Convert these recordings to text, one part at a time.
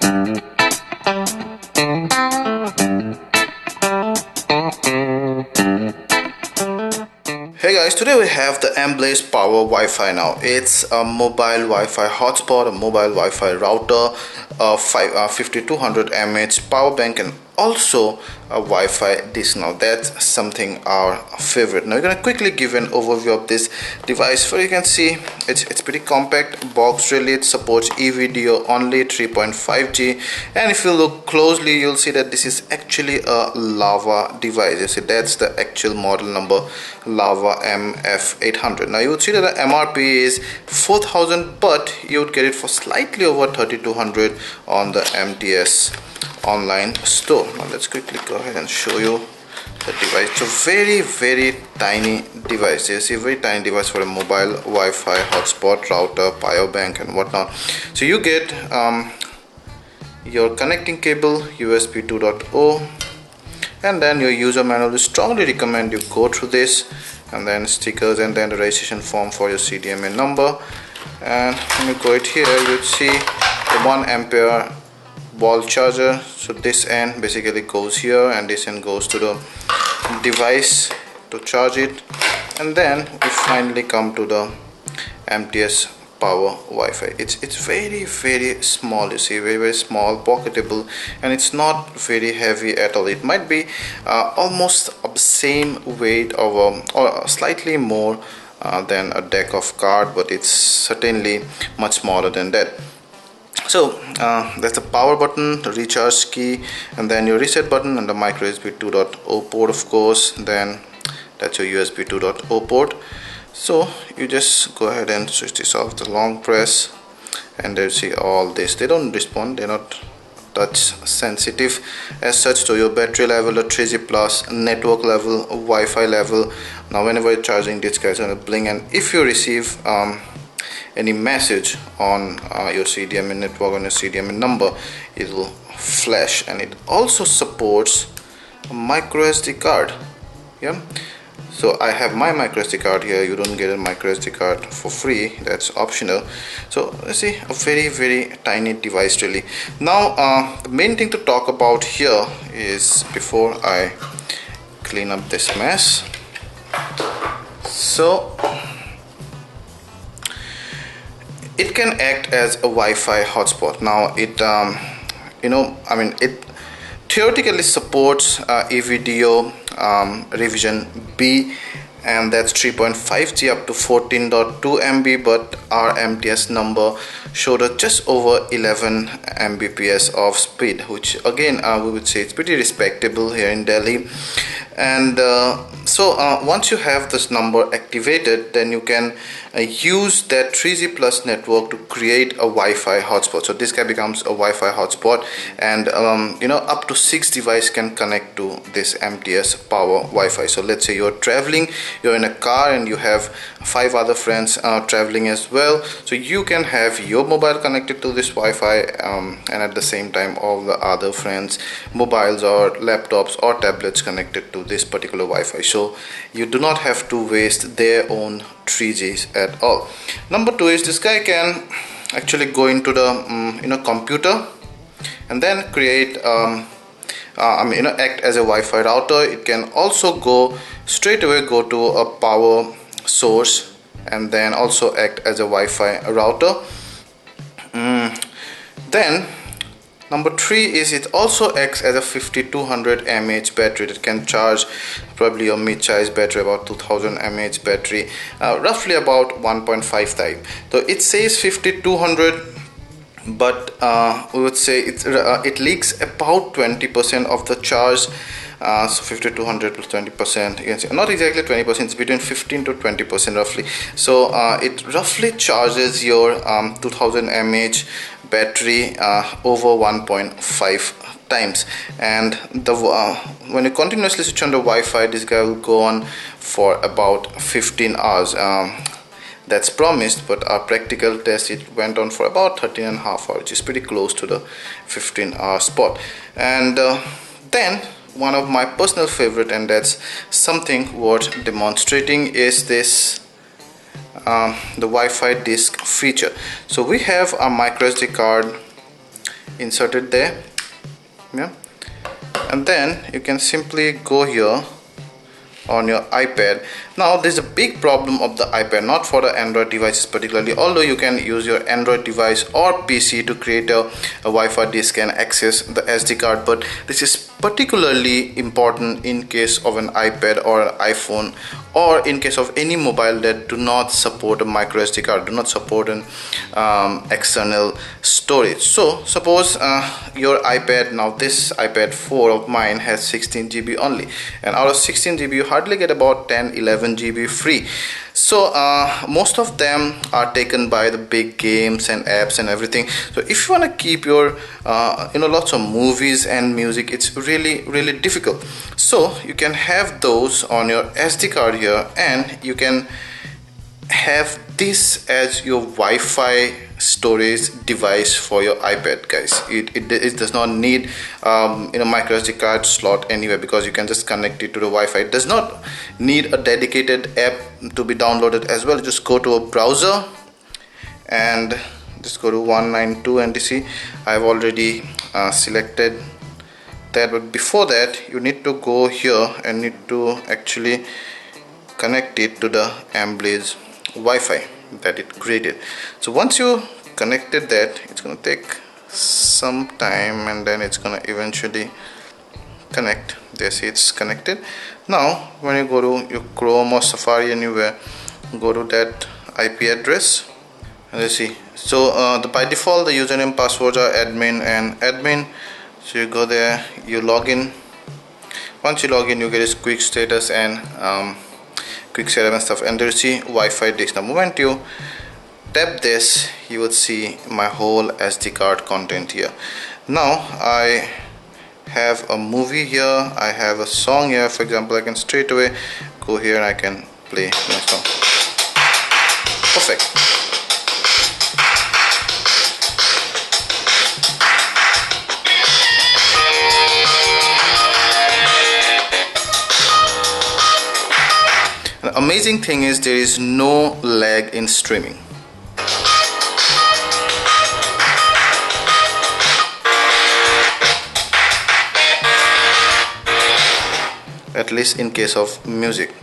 Hey guys, today we have the MBlaze Power Wi-Fi now. It's a mobile Wi-Fi hotspot, a mobile Wi-Fi router, a 5200 mAh power bank, and also a Wi-Fi disk. Now that's something our favorite. Now we're gonna quickly give an overview of this device. First, you can see it's pretty compact box. Really, it supports e-video only, 3.5G, and if you look closely, you'll see that this is actually a Lava device. You see that's the actual model number, Lava MF800. Now you would see that the MRP is 4,000, but you would get it for slightly over 3,200 on the MTS online store. Now let's quickly go ahead and show you the device. It's a very tiny device. You see, a very tiny device for a mobile Wi-Fi hotspot, router, power bank, and whatnot. So you get your connecting cable, USB 2.0, and then your user manual. We strongly recommend you go through this, and then stickers, and then the registration form for your CDMA number. And when you go it here, you'll see the 1 ampere wall charger. So this end basically goes here, and this end goes to the device to charge it. And then we finally come to the MTS Power Wi-Fi. It's very small. You see, very small, pocketable, and it's not very heavy at all. It might be almost of the same weight of or slightly more than a deck of card, but it's certainly much smaller than that. So that's the power button, the recharge key, and then your reset button, and the micro USB 2.0 port, of course. Then that's your USB 2.0 port. So you just go ahead and switch this off, the long press, and they'll see all this. They don't respond, they're not touch sensitive as such. So your battery level, the 3G plus, network level, Wi-Fi level. Now whenever you're charging, this guy's gonna blink, and if you receive any message on your CDMA network, on your CDMA number, it will flash. And it also supports a micro SD card. Yeah, so I have my micro SD card here. You don't get a micro SD card for free, that's optional. So let's see, a very tiny device really. Now the main thing to talk about here is, before I clean up this mess, so it can act as a Wi-Fi hotspot. Now it it theoretically supports eVideo revision B, and that's 3.5G up to 14.2 MB, but our MTS number showed us just over 11 Mbps of speed, which again we would say it's pretty respectable here in Delhi. And so once you have this number activated, then you can use that 3G plus network to create a Wi-Fi hotspot. So this guy becomes a Wi-Fi hotspot, and up to 6 devices can connect to this MTS Power Wi-Fi. So let's say you're traveling, you're in a car, and you have 5 other friends traveling as well. So you can have your mobile connected to this Wi-Fi, and at the same time all the other friends' mobiles or laptops or tablets connected to this particular Wi-Fi. So you do not have to waste their own 3Gs at all. Number 2 is, this guy can actually go into the computer and then create act as a Wi-Fi router. It can also go straight away go to a power source and then also act as a Wi-Fi router. Then number 3 is, it also acts as a 5200 mAh battery that can charge probably your mid-size battery, about 2000 mAh battery, roughly about 1.5 time. So it says 5200, but we would say it leaks about 20% of the charge. So 5200 plus 20%, you can see not exactly 20%, it's between 15 to 20% roughly. So it roughly charges your 2000 mAh battery over 1.5 times. And when you continuously switch on the Wi-Fi, this guy will go on for about 15 hours. That's promised, but our practical test, it went on for about 13.5 hours, which is pretty close to the 15-hour spot. And then one of my personal favorite, and that's something worth demonstrating, is this the Wi-Fi disk feature. So we have a micro SD card insert it there, yeah, and then you can simply go here on your iPad. Now there's a big problem of the iPad, not for the Android devices particularly, although you can use your Android device or PC to create a Wi-Fi disk and access the SD card, but this is particularly important in case of an iPad or an iPhone, or in case of any mobile that do not support a micro SD card, do not support an external storage. So suppose your iPad, now this iPad 4 of mine has 16 GB only, and out of 16 GB you hardly get about 10-11 GB free. So most of them are taken by the big games and apps and everything. So if you want to keep your lots of movies and music, it's really difficult. So you can have those on your SD card here, and you can have this as your Wi-Fi storage device for your iPad, guys. It does not need micro SD card slot anywhere, because you can just connect it to the Wi-Fi. It does not need a dedicated app to be downloaded as well. Just go to a browser and just go to 192.NTC. I've already selected that, but before that you need to go here and need to actually connect it to the MBlaze Wi-Fi that it created. So once you connected that, it's going to take some time, and then it's going to eventually connect. There, see, it's connected. Now when you go to your Chrome or Safari anywhere, go to that IP address, and you see, so by default the username passwords are admin and admin. So you go there, you log in. Once you log in, you get this quick status and quick setup and stuff, and there you see Wi-Fi disk. Now moment you tap this, you would see my whole SD card content here. Now I have a movie here, I have a song here. For example, I can straight away go here and I can play my song. Perfect. The amazing thing is there is no lag in streaming. At least in case of music.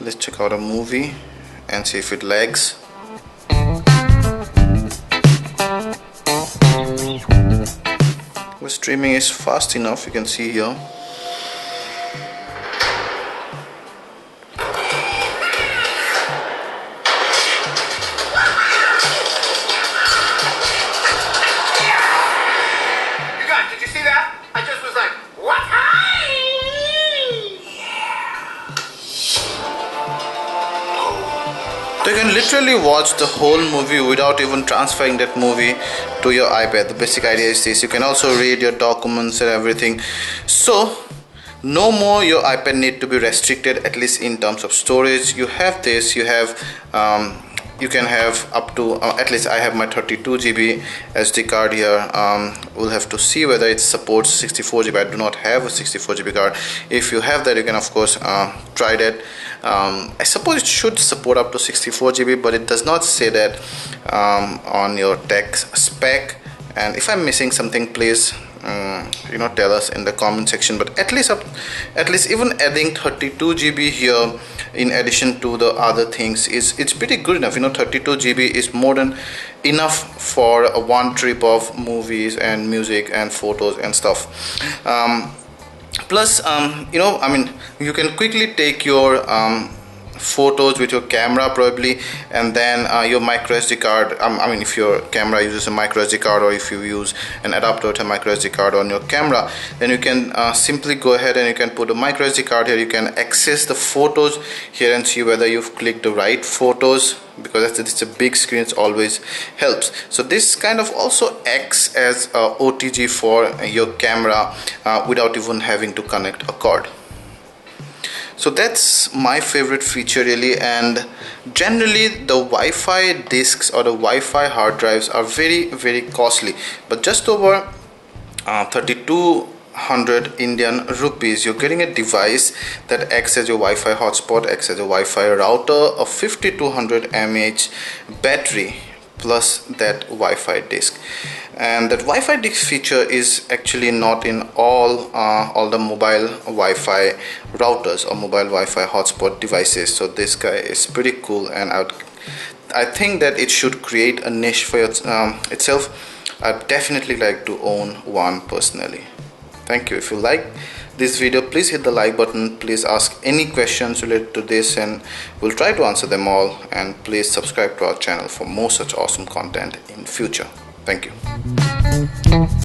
Let's check out a movie and see if it lags. The streaming is fast enough, you can see here. Did you see that? I just was like, what? So you can literally watch the whole movie without even transferring that movie to your iPad. The basic idea is this. You can also read your documents and everything. So no more your iPad need to be restricted, at least in terms of storage. You have this, you have you can have up to at least I have my 32 GB SD card here. We'll have to see whether it supports 64 GB. I do not have a 64 GB card. If you have that, you can of course try that. I suppose it should support up to 64 GB, but it does not say that on your tech spec. And if I'm missing something, please tell us in the comment section. But at least even adding 32 GB here in addition to the other things it's pretty good enough. 32 GB is more than enough for a one trip of movies and music and photos and stuff. Plus you can quickly take your photos with your camera probably, and then your micro SD card. If your camera uses a micro SD card, or if you use an adapter to a micro SD card on your camera, then you can simply go ahead and you can put a micro SD card here. You can access the photos here and see whether you've clicked the right photos, because it's a big screen. It always helps. So this kind of also acts as a OTG for your camera without even having to connect a cord. So that's my favorite feature really. And generally the Wi-Fi discs or the Wi-Fi hard drives are very costly, but just over 3200 100 Indian rupees, you're getting a device that acts as your Wi-Fi hotspot, acts as a Wi-Fi router, a 5200 mAh battery, plus that Wi-Fi disk. And that Wi-Fi disk feature is actually not in all the mobile Wi-Fi routers or mobile Wi-Fi hotspot devices. So this guy is pretty cool, and I think that it should create a niche for itself. I'd definitely like to own one personally. Thank you. If you like this video, please hit the like button. Please ask any questions related to this and we'll try to answer them all. And please subscribe to our channel for more such awesome content in future. Thank you.